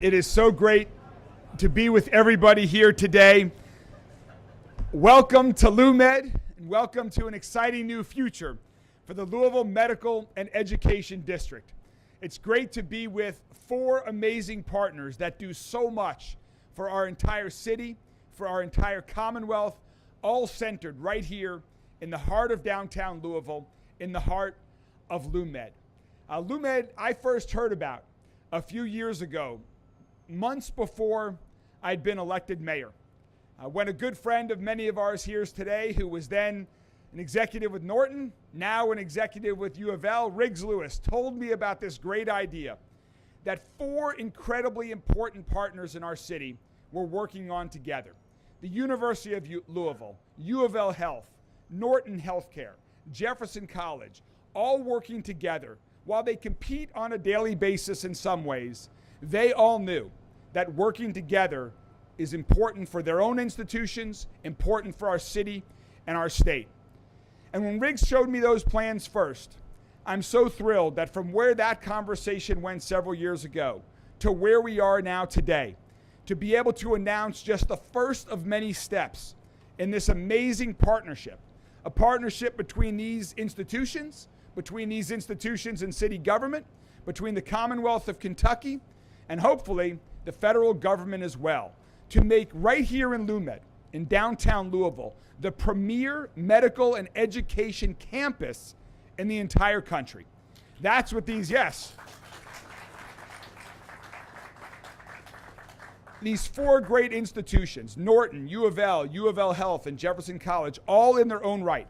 It is so great to be with everybody here today. Welcome to LOUMED, and welcome to an exciting new future for the Louisville Medical and Education District. It's great to be with four amazing partners that do so much for our entire city, for our entire Commonwealth, all centered right here in the heart of downtown Louisville, in the heart of LOUMED. LOUMED, I first heard about a few years ago, months before I'd been elected mayor. When a good friend of many of ours here today, who was then an executive with Norton, now an executive with U of L, Riggs Lewis, told me about this great idea that four incredibly important partners in our city were working on together. The University of Louisville, U of L Health, Norton Healthcare, Jefferson College, all working together. While they compete on a daily basis in some ways, they all knew that working together is important for their own institutions, important for our city and our state. And when Riggs showed me those plans first, I'm so thrilled that from where that conversation went several years ago to where we are now today, to be able to announce just the first of many steps in this amazing partnership, a partnership between these institutions and city government, between the Commonwealth of Kentucky, and hopefully the federal government as well, to make right here in LOUMED, in downtown Louisville, the premier medical and education campus in the entire country. That's what these four great institutions, Norton, U of L Health, and Jefferson College, all in their own right,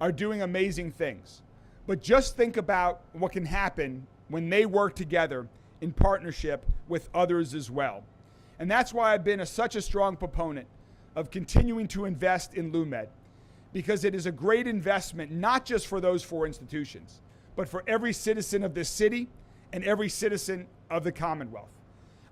are doing amazing things. But just think about what can happen when they work together in partnership with others as well. And that's why I've been such a strong proponent of continuing to invest in LOUMED, because it is a great investment, not just for those four institutions, but for every citizen of this city and every citizen of the Commonwealth.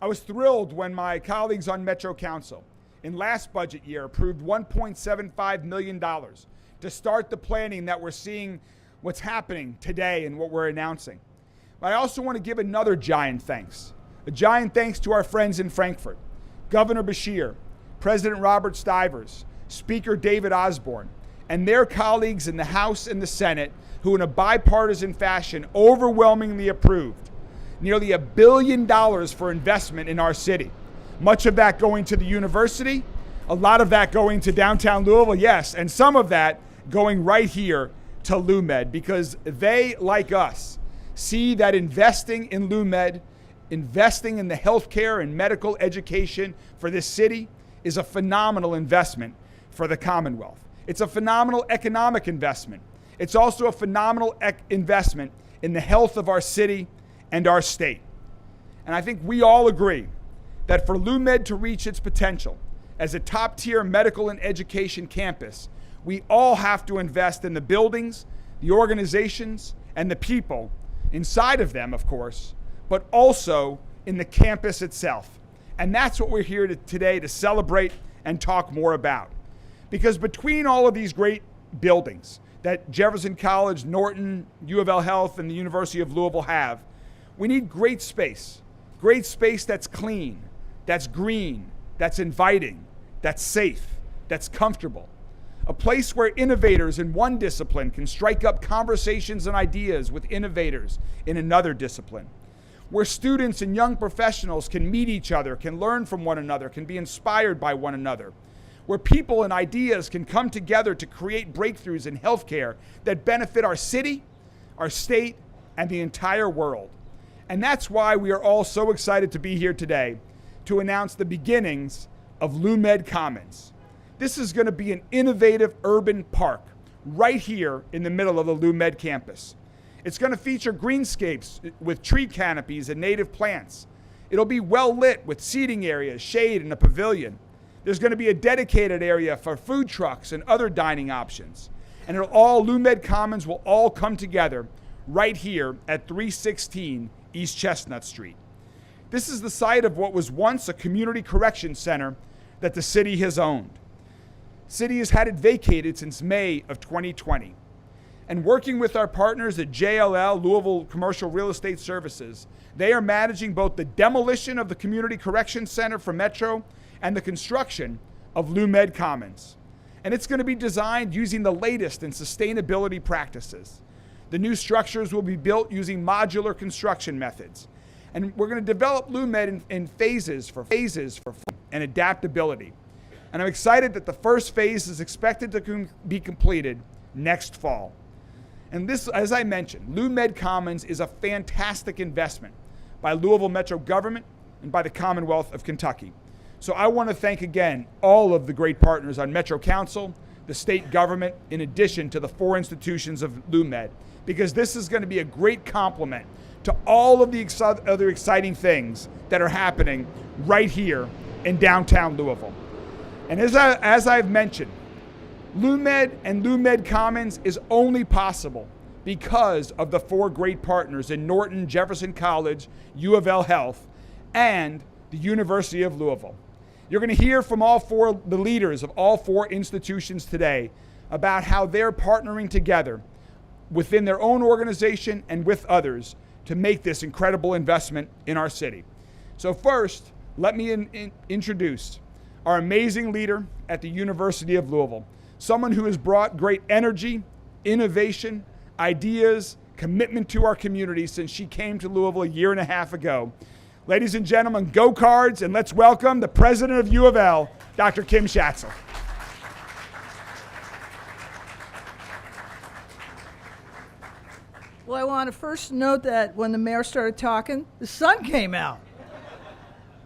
I was thrilled when my colleagues on Metro Council in last budget year approved $1.75 million to start the planning that we're seeing what's happening today and what we're announcing. But I also want to give another giant thanks. A giant thanks to our friends in Frankfurt, Governor Beshear, President Robert Stivers, Speaker David Osborne, and their colleagues in the House and the Senate, who in a bipartisan fashion overwhelmingly approved nearly $1 billion for investment in our city. Much of that going to the university, a lot of that going to downtown Louisville, yes, and some of that going right here to LOUMED, because they, like us, see that investing in LOUMED, investing in the healthcare and medical education for this city is a phenomenal investment for the Commonwealth. It's a phenomenal economic investment. It's also a phenomenal investment in the health of our city and our state. And I think we all agree that for LOUMED to reach its potential as a top-tier medical and education campus, we all have to invest in the buildings, the organizations, and the people inside of them, of course, but also in the campus itself. And that's what we're here today to celebrate and talk more about. Because between all of these great buildings that Jefferson College, Norton, U of L Health, and the University of Louisville have, we need great space that's clean, that's green, that's inviting, that's safe, that's comfortable. A place where innovators in one discipline can strike up conversations and ideas with innovators in another discipline. Where students and young professionals can meet each other, can learn from one another, can be inspired by one another. Where people and ideas can come together to create breakthroughs in healthcare that benefit our city, our state, and the entire world. And that's why we are all so excited to be here today to announce the beginnings of LOUMED Commons. This is going to be an innovative urban park right here in the middle of the LOUMED campus. It's going to feature greenscapes with tree canopies and native plants. It'll be well lit with seating areas, shade, and a pavilion. There's going to be a dedicated area for food trucks and other dining options. And LOUMED Commons will all come together right here at 316 East Chestnut Street. This is the site of what was once a community correction center that the city has owned. City has had it vacated since May of 2020. And working with our partners at JLL, Louisville Commercial Real Estate Services, they are managing both the demolition of the Community Correction Center for Metro and the construction of LOUMED Commons. And it's going to be designed using the latest in sustainability practices. The new structures will be built using modular construction methods. And we're going to develop LOUMED in phases for and adaptability. And I'm excited that the first phase is expected to be completed next fall. And this, as I mentioned, LOUMED Commons is a fantastic investment by Louisville Metro government and by the Commonwealth of Kentucky. So I want to thank again all of the great partners on Metro Council, the state government, in addition to the 4 institutions of LOUMED, because this is going to be a great complement to all of the other exciting things that are happening right here in downtown Louisville. And as I've mentioned, LOUMED and LOUMED Commons is only possible because of the 4 great partners in Norton, Jefferson College, U of L Health, and the University of Louisville. You're going to hear from the leaders of all 4 institutions today about how they're partnering together within their own organization and with others to make this incredible investment in our city. So first, let me introduce our amazing leader at the University of Louisville, someone who has brought great energy, innovation, ideas, commitment to our community since she came to Louisville a year and a half ago. Ladies and gentlemen, go Cards, and let's welcome the president of U of L, Dr. Kim Schatzel. Well, I want to first note that when the mayor started talking, the sun came out.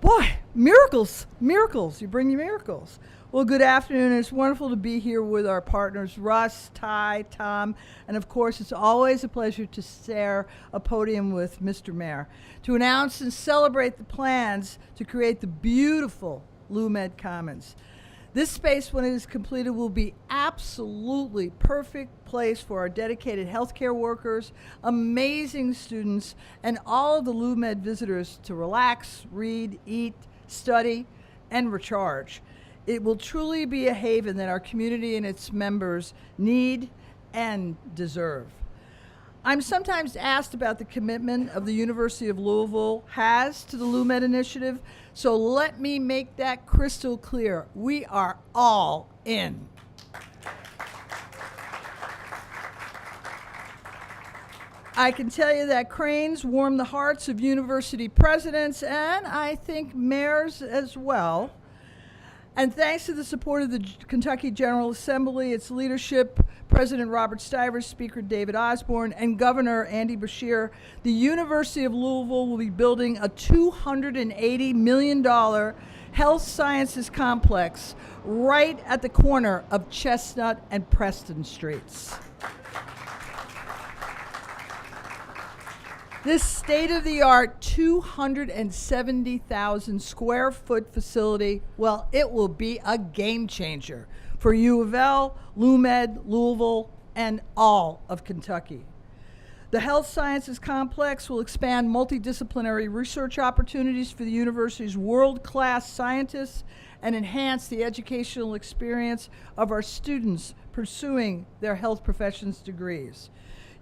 Boy, miracles, miracles, you bring you miracles. Well, good afternoon. It's wonderful to be here with our partners, Russ, Ty, Tom, and of course, it's always a pleasure to share a podium with Mr. Mayor to announce and celebrate the plans to create the beautiful LOUMED Commons. This space, when it is completed, will be absolutely perfect place for our dedicated healthcare workers, amazing students, and all of the LOUMED visitors to relax, read, eat, study, and recharge. It will truly be a haven that our community and its members need and deserve. I'm sometimes asked about the commitment of the University of Louisville has to the LOUMED initiative, so let me make that crystal clear. We are all in. I can tell you that cranes warm the hearts of university presidents and I think mayors as well. And thanks to the support of the Kentucky General Assembly, its leadership, President Robert Stivers, Speaker David Osborne, and Governor Andy Beshear, the University of Louisville will be building a $280 million health sciences complex right at the corner of Chestnut and Preston Streets. This state-of-the-art 270,000 square foot facility, well, it will be a game changer for U of L, LOUMED, Louisville, and all of Kentucky. The health sciences complex will expand multidisciplinary research opportunities for the university's world-class scientists and enhance the educational experience of our students pursuing their health professions degrees.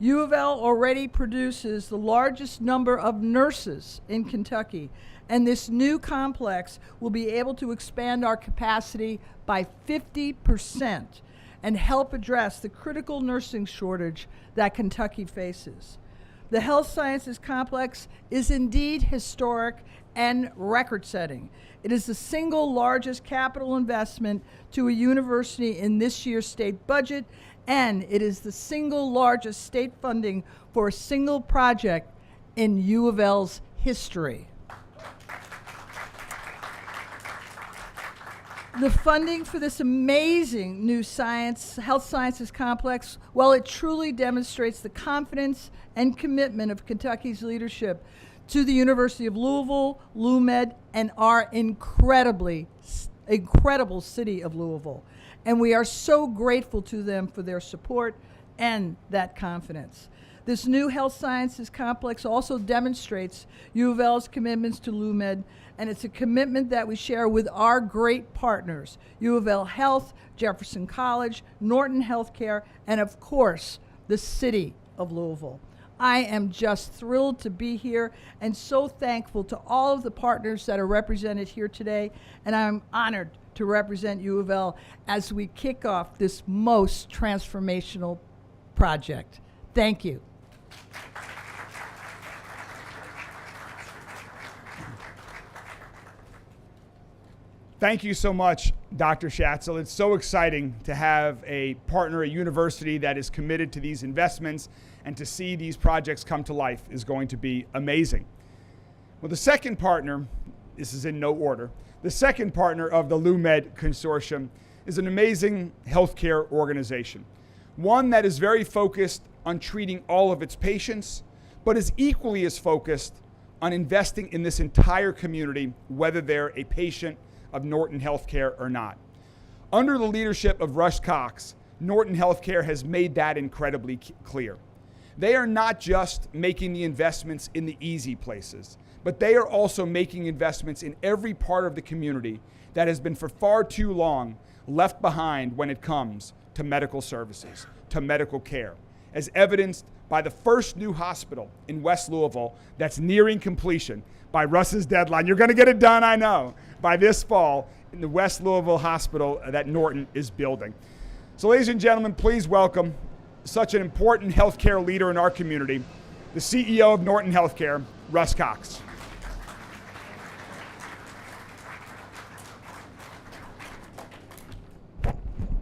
U of L already produces the largest number of nurses in Kentucky, and this new complex will be able to expand our capacity by 50% and help address the critical nursing shortage that Kentucky faces. The health sciences complex is indeed historic and record-setting. It is the single largest capital investment to a university in this year's state budget, and it is the single largest state funding for a single project in U of L's history. The funding for this amazing new health sciences complex, well, it truly demonstrates the confidence and commitment of Kentucky's leadership to the University of Louisville, LOUMED, and our incredible city of Louisville. And we are so grateful to them for their support and that confidence. This new health sciences complex also demonstrates U of L's commitments to LOUMED, and it's a commitment that we share with our great partners, U of L Health, Jefferson College, Norton Healthcare, and of course, the city of Louisville. I am just thrilled to be here and so thankful to all of the partners that are represented here today, and I'm honored to represent U of L as we kick off this most transformational project. Thank you. Thank you so much, Dr. Schatzel. It's so exciting to have a partner, a university that is committed to these investments, and to see these projects come to life is going to be amazing. Well, the second partner, this is in no order, the second partner of the LOUMED Consortium is an amazing healthcare organization, one that is very focused on treating all of its patients, but is equally as focused on investing in this entire community, whether they're a patient of Norton Healthcare or not. Under the leadership of Russ Cox, Norton Healthcare has made that incredibly clear. They are not just making the investments in the easy places, but they are also making investments in every part of the community that has been for far too long left behind when it comes to medical services, to medical care, as evidenced by the first new hospital in West Louisville that's nearing completion by Russ's deadline. You're going to get it done, I know, by this fall in the West Louisville Hospital that Norton is building. So ladies and gentlemen, please welcome such an important healthcare leader in our community, the CEO of Norton Healthcare, Russ Cox.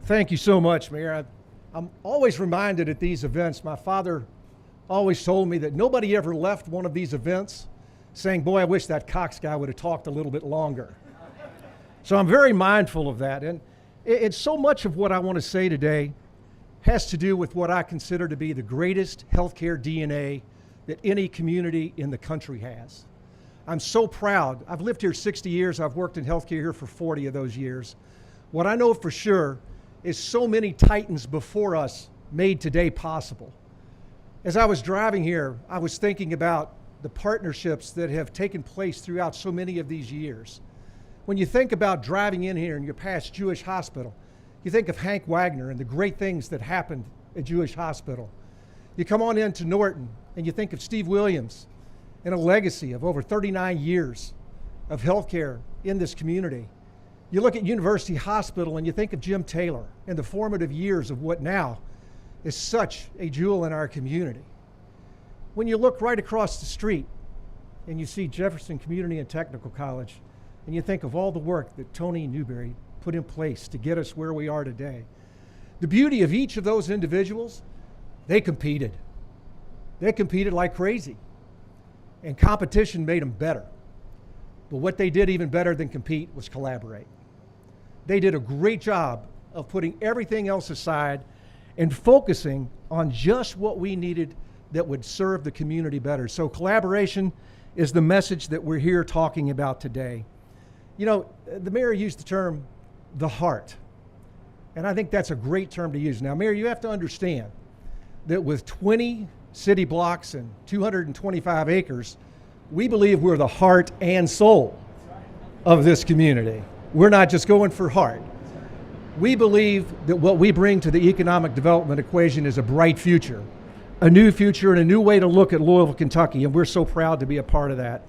Thank you so much, Mayor. I'm always reminded at these events, my father always told me that nobody ever left one of these events saying, boy, I wish that Cox guy would have talked a little bit longer. So I'm very mindful of that. And it's so much of what I want to say today has to do with what I consider to be the greatest healthcare DNA that any community in the country has. I'm so proud. I've lived here 60 years. I've worked in healthcare here for 40 of those years. What I know for sure is so many titans before us made today possible. As I was driving here, I was thinking about the partnerships that have taken place throughout so many of these years. When you think about driving in here and you pass Jewish Hospital, you think of Hank Wagner and the great things that happened at Jewish Hospital. You come on into Norton and you think of Steve Williams and a legacy of over 39 years of healthcare in this community. You look at University Hospital and you think of Jim Taylor and the formative years of what now is such a jewel in our community. When you look right across the street and you see Jefferson Community and Technical College, and you think of all the work that Tony Newberry put in place to get us where we are today. The beauty of each of those individuals, they competed. They competed like crazy. And competition made them better. But what they did even better than compete was collaborate. They did a great job of putting everything else aside and focusing on just what we needed that would serve the community better. So collaboration is the message that we're here talking about today. You know, the mayor used the term, the heart. And I think that's a great term to use. Now, Mayor, you have to understand that with 20 city blocks and 225 acres, we believe we're the heart and soul of this community. We're not just going for heart. We believe that what we bring to the economic development equation is a bright future, a new future and a new way to look at Louisville, Kentucky, and we're so proud to be a part of that.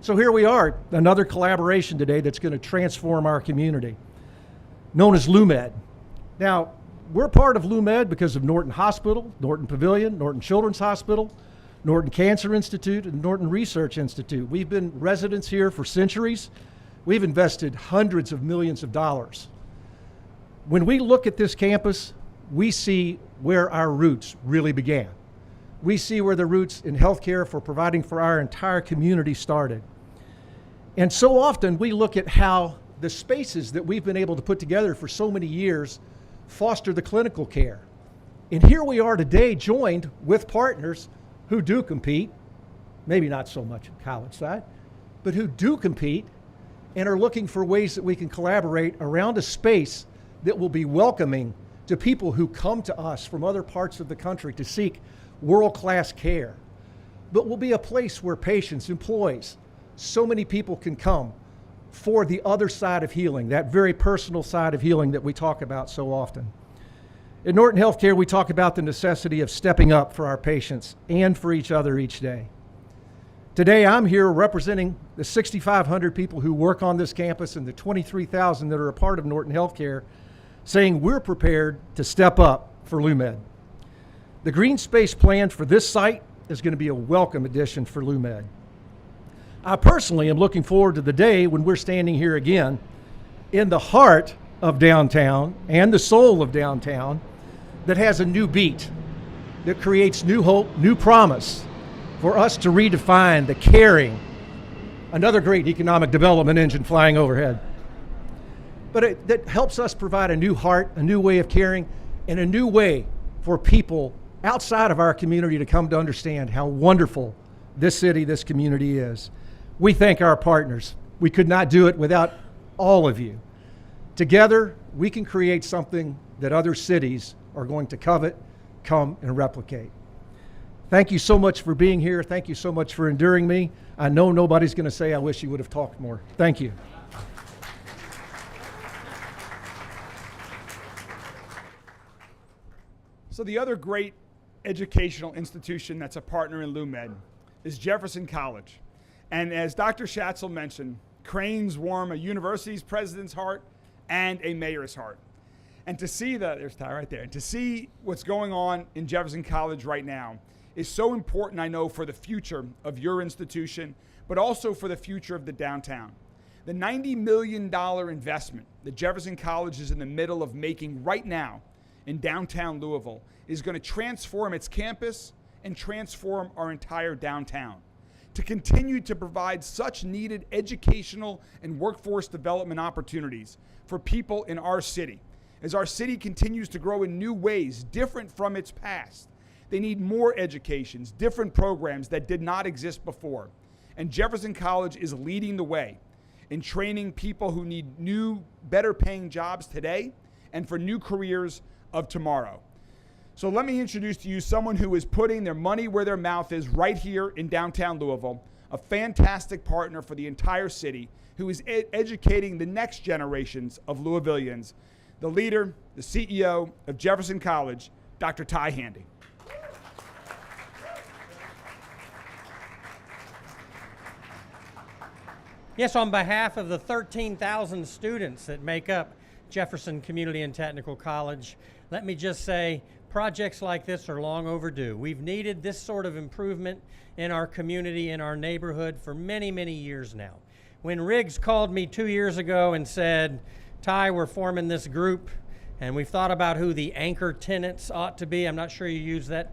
So here we are, another collaboration today that's going to transform our community, known as LOUMED. Now, we're part of LOUMED because of Norton Hospital, Norton Pavilion, Norton Children's Hospital, Norton Cancer Institute, and Norton Research Institute. We've been residents here for centuries. We've invested hundreds of millions of dollars. When we look at this campus, we see where our roots really began. We see where the roots in healthcare for providing for our entire community started. And so often we look at how the spaces that we've been able to put together for so many years foster the clinical care. And here we are today joined with partners who do compete, maybe not so much on the college side, but who do compete and are looking for ways that we can collaborate around a space that will be welcoming to people who come to us from other parts of the country to seek world-class care, but will be a place where patients, employees, so many people can come for the other side of healing, that very personal side of healing that we talk about so often. At Norton Healthcare, we talk about the necessity of stepping up for our patients and for each other each day. Today, I'm here representing the 6,500 people who work on this campus and the 23,000 that are a part of Norton Healthcare, saying we're prepared to step up for LOUMED. The green space plan for this site is going to be a welcome addition for LOUMED. I personally am looking forward to the day when we're standing here again in the heart of downtown and the soul of downtown that has a new beat, that creates new hope, new promise for us to redefine the caring, another great economic development engine flying overhead. But that helps us provide a new heart, a new way of caring, and a new way for people outside of our community to come to understand how wonderful this city, this community is. We thank our partners. We could not do it without all of you. Together, we can create something that other cities are going to covet, come, and replicate. Thank you so much for being here. Thank you so much for enduring me. I know nobody's going to say, I wish you would have talked more. Thank you. So the other great educational institution that's a partner in LOUMED is Jefferson College. And as Dr. Schatzel mentioned, cranes warm a university's president's heart and a mayor's heart. And to see there's Ty right there, and to see what's going on in Jefferson College right now is so important, I know, for the future of your institution, but also for the future of the downtown. The $90 million investment that Jefferson College is in the middle of making right now in downtown Louisville is going to transform its campus and transform our entire downtown. To continue to provide such needed educational and workforce development opportunities for people in our city. As our city continues to grow in new ways, different from its past, they need more educations, different programs that did not exist before. And Jefferson College is leading the way in training people who need new, better paying jobs today and for new careers of tomorrow. So let me introduce to you someone who is putting their money where their mouth is right here in downtown Louisville, a fantastic partner for the entire city who is educating the next generations of Louisvillians, the leader, the CEO of Jefferson College, Dr. Ty Handy. Yes, on behalf of the 13,000 students that make up Jefferson Community and Technical College, let me just say projects like this are long overdue. We've needed this sort of improvement in our community, in our neighborhood for many, many years now. When Riggs called me 2 years ago and said, Ty, we're forming this group, and we've thought about who the anchor tenants ought to be. I'm not sure you use that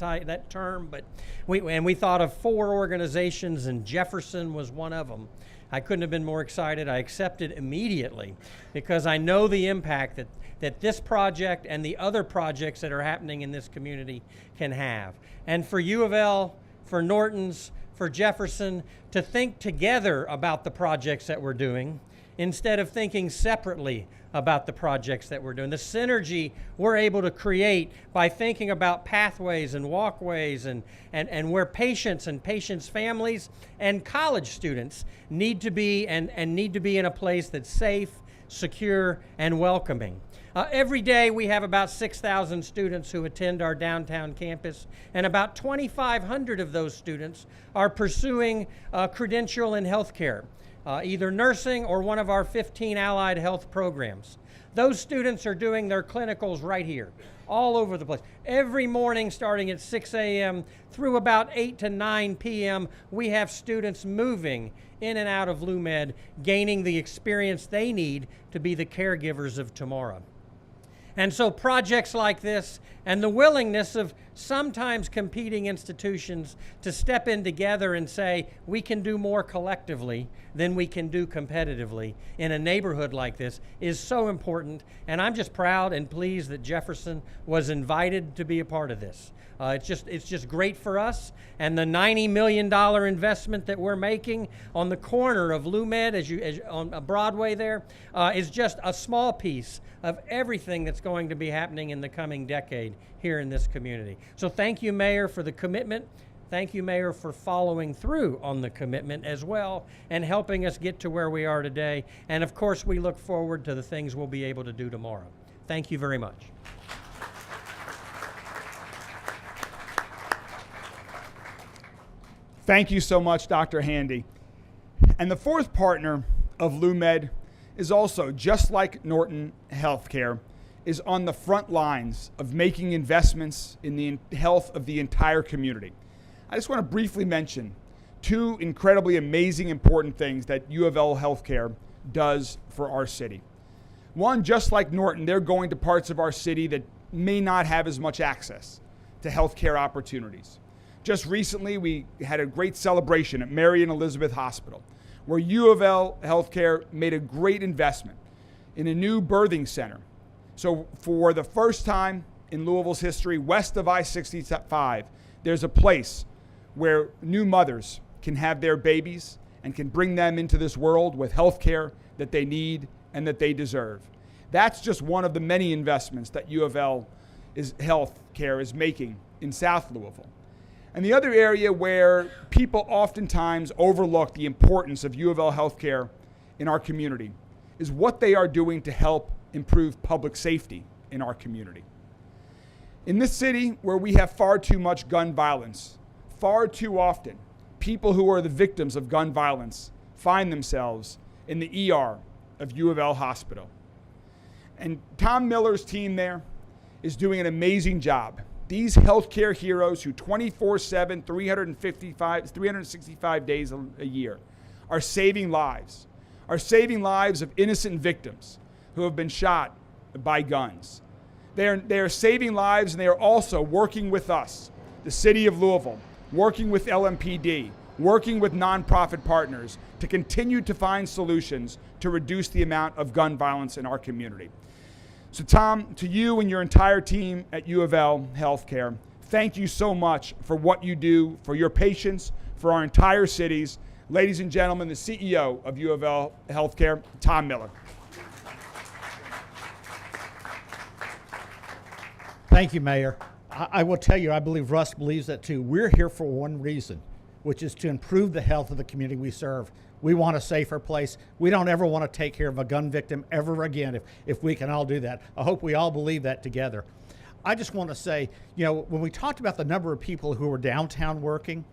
term, but we thought of 4 organizations, and Jefferson was one of them. I couldn't have been more excited. I accepted immediately because I know the impact that this project and the other projects that are happening in this community can have. And for U of L, for Norton's, for Jefferson, to think together about the projects that we're doing instead of thinking separately about the projects that we're doing. The synergy we're able to create by thinking about pathways and walkways and where patients and patients' families and college students need to be and need to be in a place that's safe, secure, and welcoming. Every day we have about 6,000 students who attend our downtown campus, and about 2,500 of those students are pursuing a credential in healthcare. Either nursing or one of our 15 allied health programs. Those students are doing their clinicals right here, all over the place. Every morning starting at 6 a.m. through about 8 to 9 p.m., we have students moving in and out of LOUMED, gaining the experience they need to be the caregivers of tomorrow. And so projects like this and the willingness of sometimes competing institutions to step in together and say, we can do more collectively than we can do competitively in a neighborhood like this is so important. And I'm just proud and pleased that Jefferson was invited to be a part of this. It's just great for us. And the $90 million investment that we're making on the corner of LOUMED, on Broadway there, is just a small piece of everything that's going to be happening in the coming decade here in this community. So thank you, Mayor, for the commitment. Thank you, Mayor, for following through on the commitment as well and helping us get to where we are today. And of course, we look forward to the things we'll be able to do tomorrow. Thank you very much. Thank you so much, Dr. Handy. And the fourth partner of LOUMED is also, just like Norton Healthcare, is on the front lines of making investments in the health of the entire community. I just want to briefly mention two incredibly amazing, important things that U of L Healthcare does for our city. One, just like Norton, they're going to parts of our city that may not have as much access to healthcare opportunities. Just recently, we had a great celebration at Mary and Elizabeth Hospital, where U of L Healthcare made a great investment in a new birthing center. So for the first time in Louisville's history, west of I-65, there's a place where new mothers can have their babies and can bring them into this world with health care that they need and that they deserve. That's just one of the many investments that U of L Healthcare is making in South Louisville. And the other area where people oftentimes overlook the importance of U of L Healthcare in our community is what they are doing to help improve public safety in our community. In this city where we have far too much gun violence, far too often, people who are the victims of gun violence find themselves in the ER of U of L Hospital. And Tom Miller's team there is doing an amazing job. These healthcare heroes who 24/7, 365 days a year are saving lives of innocent victims who have been shot by guns. They are saving lives, and they are also working with us, the city of Louisville, working with LMPD, working with nonprofit partners to continue to find solutions to reduce the amount of gun violence in our community. So Tom, to you and your entire team at U of L Healthcare, thank you so much for what you do for your patients, for our entire cities. Ladies and gentlemen, the CEO of U of L Healthcare, Tom Miller. Thank you, Mayor. I will tell you, I believe Russ believes that too. We're here for one reason, which is to improve the health of the community we serve. We want a safer place. We don't ever want to take care of a gun victim ever again if we can all do that. I hope we all believe that together. I just want to say, when we talked about the number of people who were downtown working,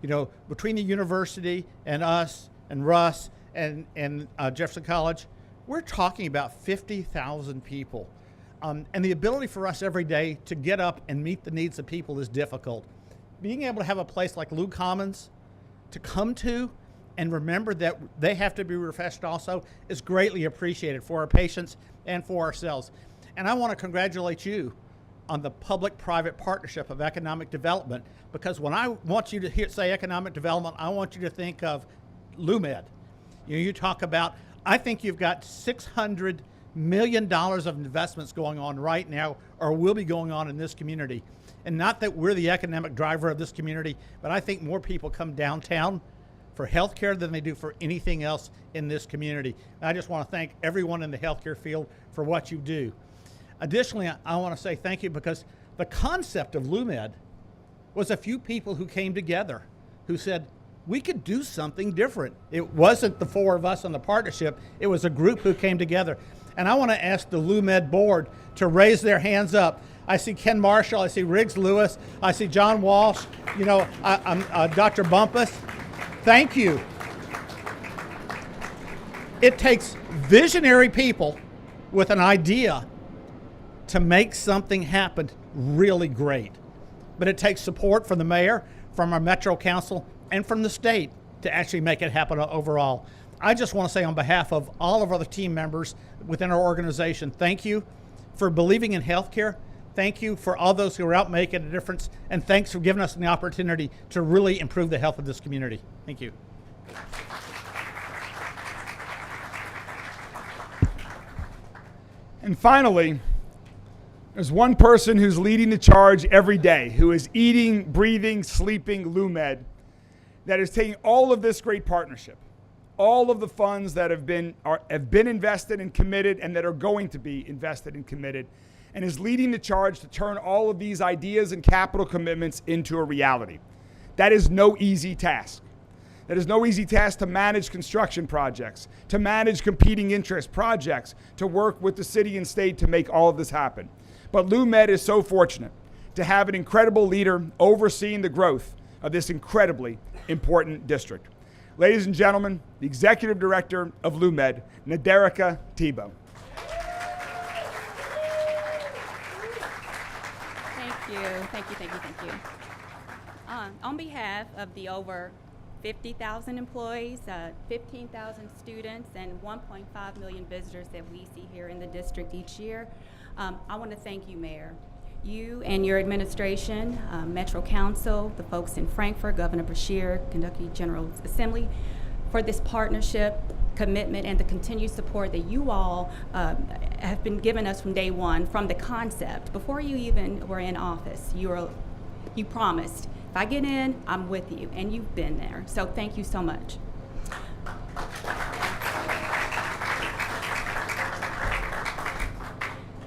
between the university and us and Russ and Jefferson College, we're talking about 50,000 people. And the ability for us every day to get up and meet the needs of people is difficult. Being able to have a place like Lou Commons to come to and remember that they have to be refreshed also is greatly appreciated for our patients and for ourselves. And I want to congratulate you on the public-private partnership of economic development, because when I want you to say economic development, I want you to think of LOUMED. You talk about, I think you've got $600 million of investments going on right now, or will be going on in this community. And not that we're the economic driver of this community, but I think more people come downtown for healthcare than they do for anything else in this community. And I just want to thank everyone in the healthcare field for what you do. Additionally, I want to say thank you because the concept of LOUMED was a few people who came together who said, we could do something different. It wasn't the four of us on the partnership, it was a group who came together. And I want to ask the LOUMED board to raise their hands up. I see Ken Marshall, I see Riggs Lewis, I see John Walsh, Dr. Bumpus. Thank you. It takes visionary people with an idea to make something happen really great. But it takes support from the mayor, from our Metro Council, and from the state to actually make it happen overall. I just want to say on behalf of all of our team members within our organization, thank you for believing in healthcare. Thank you for all those who are out making a difference. And thanks for giving us the opportunity to really improve the health of this community. Thank you. And finally, there's one person who's leading the charge every day, who is eating, breathing, sleeping LOUMED, that is taking all of this great partnership, all of the funds that have been invested and committed and that are going to be invested and committed, and is leading the charge to turn all of these ideas and capital commitments into a reality. That is no easy task. That is no easy task to manage construction projects, to manage competing interest projects, to work with the city and state to make all of this happen. But LOUMED is so fortunate to have an incredible leader overseeing the growth of this incredibly important district. Ladies and gentlemen, the Executive Director of LOUMED, Naderica Tebow. Thank you. On behalf of the over 50,000 employees, 15,000 students, and 1.5 million visitors that we see here in the district each year, I want to thank you, Mayor. You and your administration, Metro Council, the folks in Frankfurt, Governor Beshear, Kentucky General Assembly, for this partnership, commitment, and the continued support that you all have been giving us from day one, from the concept. Before you even were in office, you promised, if I get in, I'm with you, and you've been there. So thank you so much.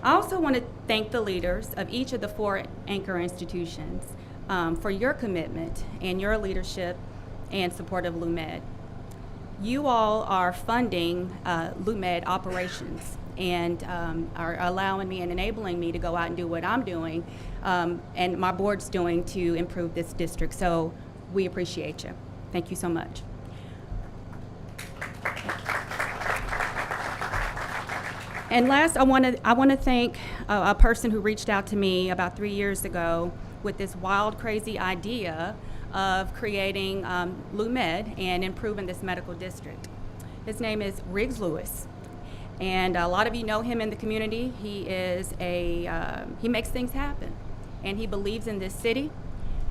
I also want to thank the leaders of each of the 4 anchor institutions for your commitment and your leadership and support of LOUMED. You all are funding LOUMED operations and are allowing me and enabling me to go out and do what I'm doing and my board's doing to improve this district. So we appreciate you. Thank you so much. And last, I want to thank a person who reached out to me about 3 years ago with this wild, crazy idea of creating LOUMED and improving this medical district. His name is Riggs Lewis, and a lot of you know him in the community. He makes things happen, and he believes in this city,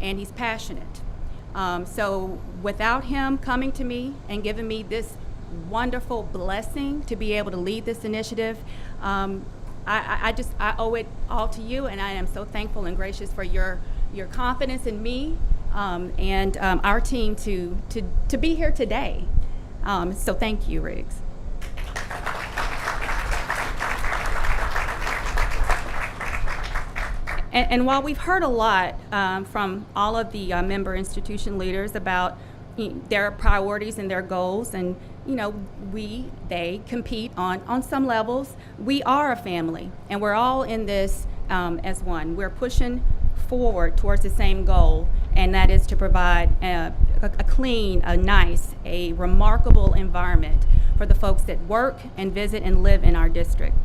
and he's passionate. So without him coming to me and giving me this wonderful blessing to be able to lead this initiative, I owe it all to you, and I am so thankful and gracious for your confidence in me and our team to be here today. So thank you, Riggs. And while we've heard a lot from all of the member institution leaders about their priorities and their goals, and they compete on some levels, we are a family, and we're all in this as one. We're pushing forward towards the same goal, and that is to provide a clean, a nice, a remarkable environment for the folks that work and visit and live in our district.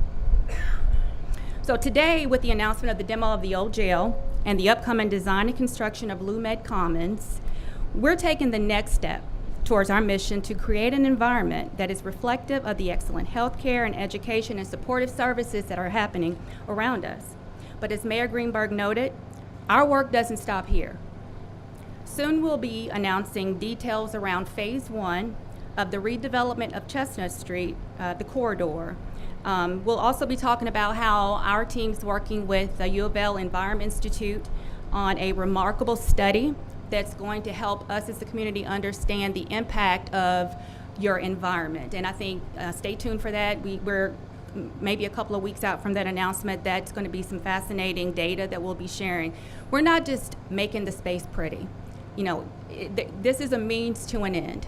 So today, with the announcement of the demo of the old jail and the upcoming design and construction of LOUMED Commons, we're taking the next step towards our mission to create an environment that is reflective of the excellent health care and education and supportive services that are happening around us. But as Mayor Greenberg noted, our work doesn't stop here. Soon we'll be announcing details around phase 1 of the redevelopment of Chestnut Street, the corridor. We'll also be talking about how our team's working with the U of L Environment Institute on a remarkable study that's going to help us as a community understand the impact of your environment. And I think, stay tuned for that. We're maybe a couple of weeks out from that announcement. That's going to be some fascinating data that we'll be sharing. We're not just making the space pretty. This is a means to an end.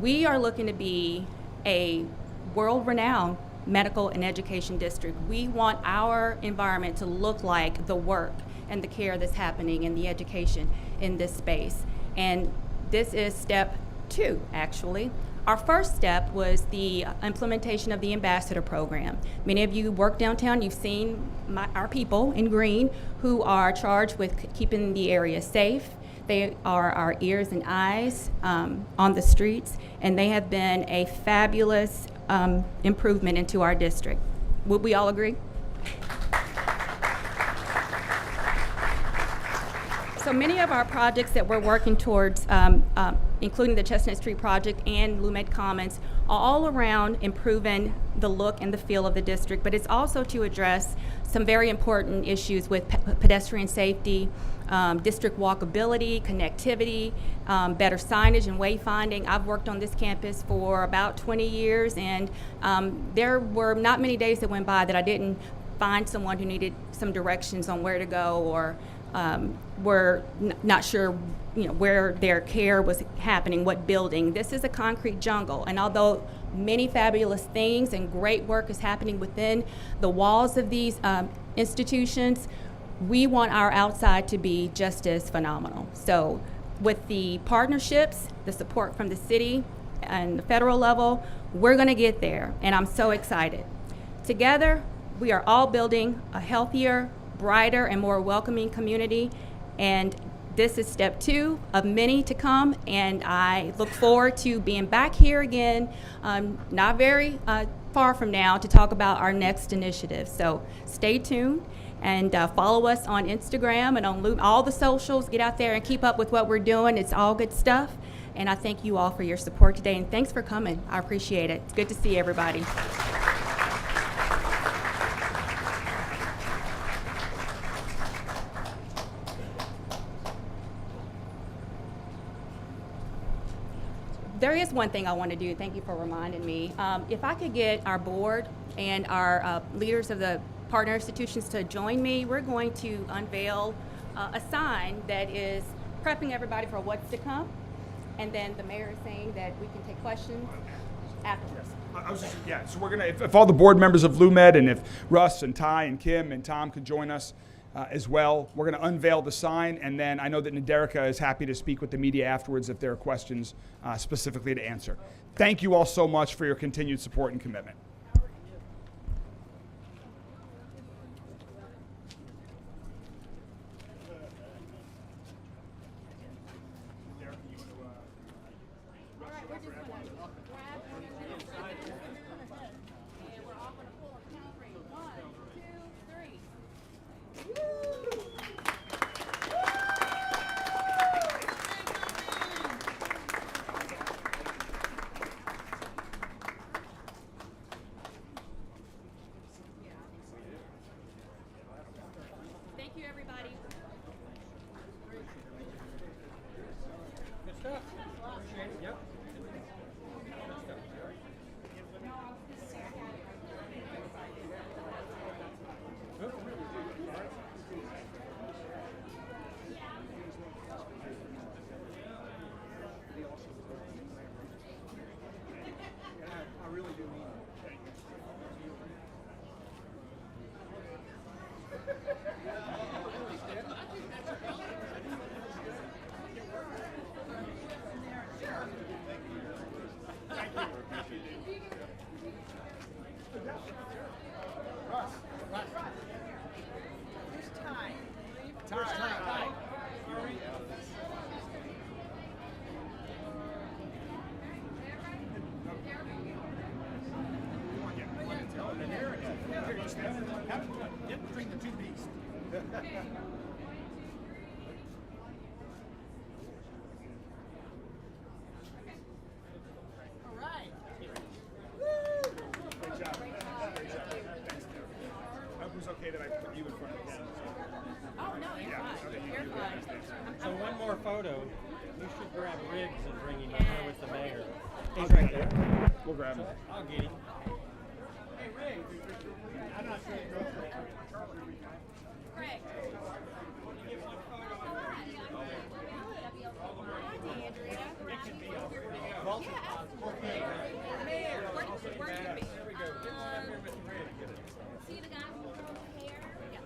We are looking to be a world-renowned medical and education district. We want our environment to look like the work and the care that's happening in the education in this space. And this is step 2, actually. Our first step was the implementation of the ambassador program. Many of you work downtown. You've seen our people in green who are charged with keeping the area safe. They are our ears and eyes on the streets, and they have been a fabulous improvement into our district. Would we all agree? So many of our projects that we're working towards, including the Chestnut Street project and LOUMED Commons, are all around improving the look and the feel of the district, but it's also to address some very important issues with pedestrian safety, district walkability, connectivity, better signage and wayfinding. I've worked on this campus for about 20 years, and there were not many days that went by that I didn't find someone who needed some directions on where to go, or were not sure where their care was happening, what building. This is a concrete jungle, and although many fabulous things and great work is happening within the walls of these institutions, we want our outside to be just as phenomenal. So with the partnerships, the support from the city and the federal level, we're going to get there, and I'm so excited. Together, we are all building a healthier, brighter, and more welcoming community, and this is step 2 of many to come, and I look forward to being back here again, not very far from now, to talk about our next initiative. So stay tuned and follow us on Instagram and on all the socials. Get out there and keep up with what we're doing. It's all good stuff, and I thank you all for your support today, and thanks for coming. I appreciate it. It's good to see everybody. There is one thing I want to do. Thank you for reminding me. If I could get our board and our leaders of the partner institutions to join me, we're going to unveil a sign that is prepping everybody for what's to come. And then the mayor is saying that we can take questions afterwards. So we're gonna, if all the board members of LOUMED, and if Russ and Ty and Kim and Tom could join us as well, we're gonna unveil the sign, and then I know that Naderica is happy to speak with the media afterwards if there are questions specifically to answer. Thank you all so much for your continued support and commitment. Thank you, everybody. Good stuff. Appreciate it. Yep. Good stuff. I really do mean it. Between the two beasts. All right. Great job. I hope it was okay that I put you in front of the camera. Oh, no, you're fine. You're fine. So one more photo. We should grab Riggs and bring him up here with the mayor. He's right there. We'll grab him. I'll get him. Hey, Ray. I'm not sure. Craig. See the guy with the hair? Yeah.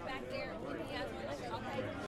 Back there. He has one. Okay.